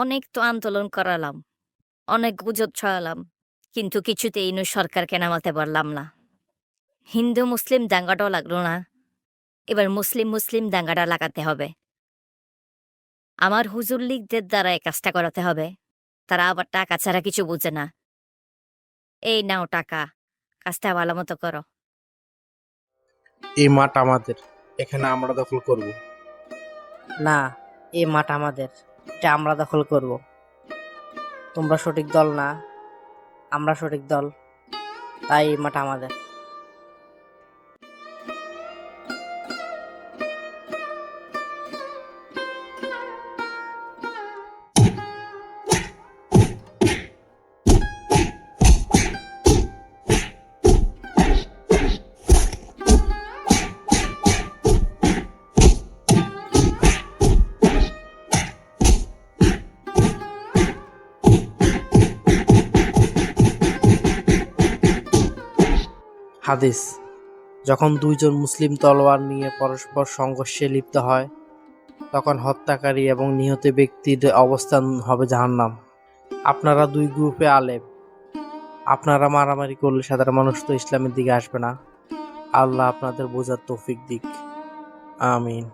অনেক তো আন্দোলন করালাম, অনেক গুজব ছড়ালাম, কিন্তু কিছুতেই ইনু সরকারকে নামাতে পারলাম না। হিন্দু মুসলিম দাঙ্গাটাও লাগলো না, এবার মুসলিম মুসলিম দাঙ্গাটা লাগাতে হবে। আমার হুজুর লীগদের দ্বারা এই কাজটা করাতে হবে। তারা আবার টাকা ছাড়া কিছু বুঝে না। এই নাও টাকা, কাজটা ভালো মতো করো। এই মাঠ আমাদের, এখানে আমরা দখল করব। না, এই মাঠ আমাদের, এটা আমরা দখল করব। তোমরা সঠিক দল না, আমরা সঠিক দল, তাই এই মাঠ আমাদের। হাদিস: যখন দুইজন মুসলিম তলোয়ার নিয়ে পরস্পর সংঘর্ষে লিপ্ত হয়, তখন হত্যাকারী এবং নিহত ব্যক্তির অবস্থান হবে জাহান্নাম। আপনারা দুই গ্রুপে আলেম, আপনারা মারামারি করলে সাধারণ মানুষ তো ইসলামের দিকে আসবে না। আল্লাহ আপনাদের বোঝার তৌফিক দিক। আমিন।